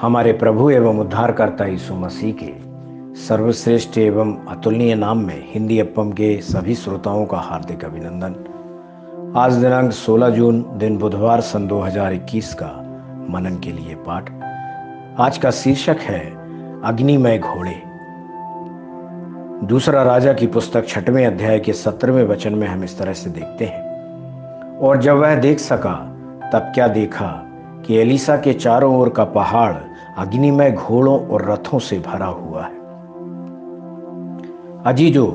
हमारे प्रभु एवं उद्धारकर्ता यीशु मसीह के सर्वश्रेष्ठ एवं अतुलनीय नाम में हिंदी अप्पम के सभी श्रोताओं का हार्दिक अभिनंदन। आज दिनांक 16 जून दिन बुधवार सन 2021 का मनन के लिए पाठ। आज का शीर्षक है अग्निमय घोड़े। दूसरा राजा की पुस्तक 6वें अध्याय के 17वें वचन में हम इस तरह से देखते हैं, और जब वह देख सका तब क्या देखा कि एलीसा के चारों ओर का पहाड़ अग्निमय घोड़ों और रथों से भरा हुआ है। अजीजों,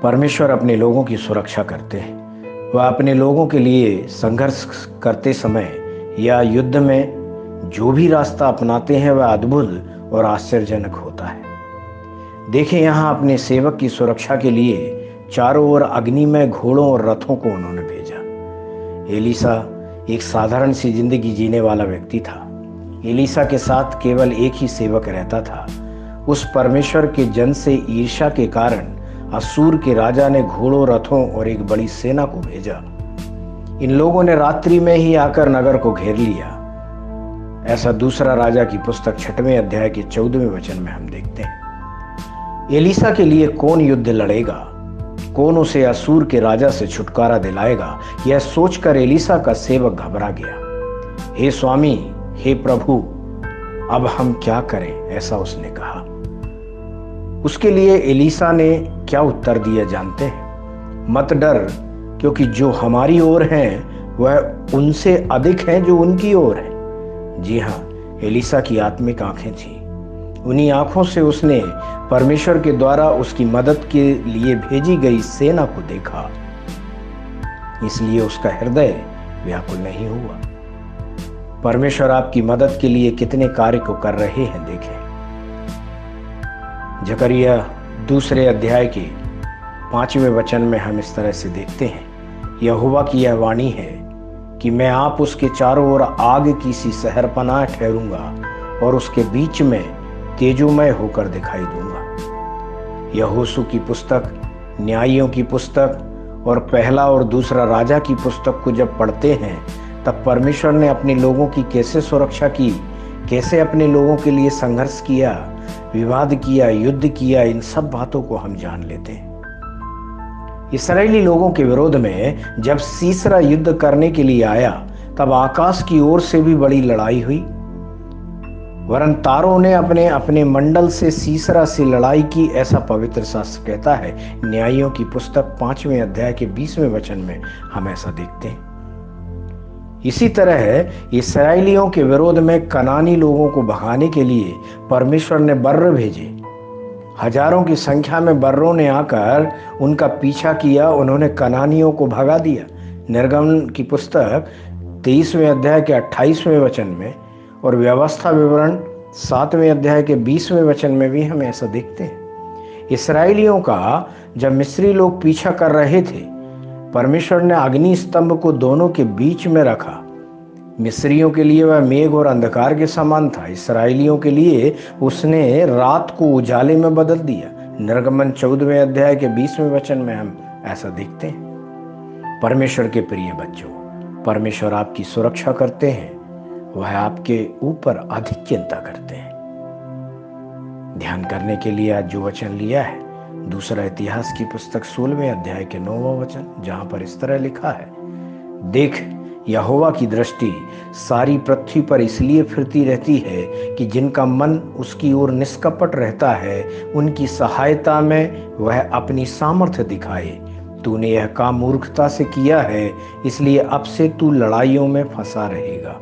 परमेश्वर अपने लोगों की सुरक्षा करते हैं। वह अपने लोगों के लिए संघर्ष करते समय या युद्ध में जो भी रास्ता अपनाते हैं वह अद्भुत और आश्चर्यजनक होता है। देखें, यहाँ अपने सेवक की सुरक्षा के लिए चारों ओर अग्निमय घोड़ों और रथों को उन्होंने भेजा। एलीसा एक साधारण सी जिंदगी जीने वाला व्यक्ति था। एलीसा के साथ केवल एक ही सेवक रहता था। उस परमेश्वर के जन से ईर्ष्या के कारण असूर के राजा ने घोड़ों, रथों और एक बड़ी सेना को भेजा। इन लोगों ने रात्रि में ही आकर नगर को घेर लिया। ऐसा दूसरा राजा की पुस्तक 6वें अध्याय के 14वें वचन में हम देखते हैं। एलीसा के लिए कौन युद्ध लड़ेगा, कौन उसे असूर के राजा से छुटकारा दिलाएगा, यह सोचकर एलीसा का सेवक घबरा गया। हे स्वामी, हे प्रभु, अब हम क्या करें, ऐसा उसने कहा। उसके लिए एलीसा ने क्या उत्तर दिया जानते हैं? मत डर, क्योंकि जो हमारी ओर हैं वह उनसे अधिक हैं जो उनकी ओर है। जी हाँ, एलीसा की आत्मिक आंखें थीं। उन्हीं आंखों से उसने परमेश्वर के द्वारा उसकी मदद के लिए भेजी गई सेना को देखा, इसलिए उसका हृदय व्याकुल नहीं हुआ। परमेश्वर आपकी मदद के लिए कितने कार्य को कर रहे हैं देखें। जकरिया 2 अध्याय के 5वें वचन में हम इस तरह से देखते हैं, यहोवा की यह वाणी है कि मैं आप उसके चारों ओर आग की सी शहरपनाह ठहरूंगा और उसके बीच में तेजोमय होकर दिखाई दूंगा। यहोशू की पुस्तक, न्यायियों की पुस्तक और पहला और दूसरा राजा की पुस्तक को जब पढ़ते हैं तब परमेश्वर ने अपने लोगों की कैसे सुरक्षा की, कैसे अपने लोगों के लिए संघर्ष किया, विवाद किया, युद्ध किया, इन सब बातों को हम जान लेते हैं। इस्राएली लोगों के विरोध में जब सीसरा युद्ध करने के लिए आया तब आकाश की ओर से भी बड़ी लड़ाई हुई। वरन तारों ने अपने अपने मंडल से सीसरा से लड़ाई की, ऐसा पवित्र शास्त्र कहता है। न्यायियों की पुस्तक 5वें अध्याय के 20वें वचन में हम ऐसा देखते हैं। इसी तरह इस्राएलियों के विरोध में कनानी लोगों को भगाने के लिए परमेश्वर ने बर्र भेजे। हजारों की संख्या में बर्रों ने आकर उनका पीछा किया, उन्होंने कनानियों को भगा दिया। निर्गमन की पुस्तक 23वें अध्याय के 28वें वचन में और व्यवस्था विवरण 7वें अध्याय के 20वें वचन में भी हम ऐसा देखते हैं। इस्राएलियों का जब मिस्री लोग पीछा कर रहे थे, परमेश्वर ने अग्नि स्तंभ को दोनों के बीच में रखा। मिस्रियों के लिए वह मेघ और अंधकार के समान था, इस्राएलियों के लिए उसने रात को उजाले में बदल दिया। निर्गमन 14वें अध्याय के 20वें वचन में हम ऐसा देखते हैं। परमेश्वर के प्रिय बच्चों, परमेश्वर आपकी सुरक्षा करते हैं, वह आपके ऊपर अधिक चिंता करते हैं। ध्यान करने के लिए आज जो वचन लिया है, दूसरा इतिहास की पुस्तक 16वें अध्याय के 9वां वचन, जहां पर इस तरह लिखा है, देख, यहोवा की दृष्टि सारी पृथ्वी पर इसलिए फिरती रहती है कि जिनका मन उसकी ओर निष्कपट रहता है, उनकी सहायता में वह अपनी सामर्थ्य दिखाए। तूने यह काम मूर्खता से किया है, इसलिए अब से तू लड़ाइयों में फंसा रहेगा।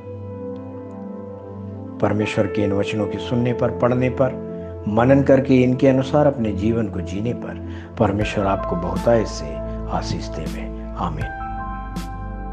परमेश्वर के इन वचनों के सुनने पर, पढ़ने पर, मनन करके इनके अनुसार अपने जीवन को जीने पर परमेश्वर आपको बहुतायत से आशीष देवे। आमीन।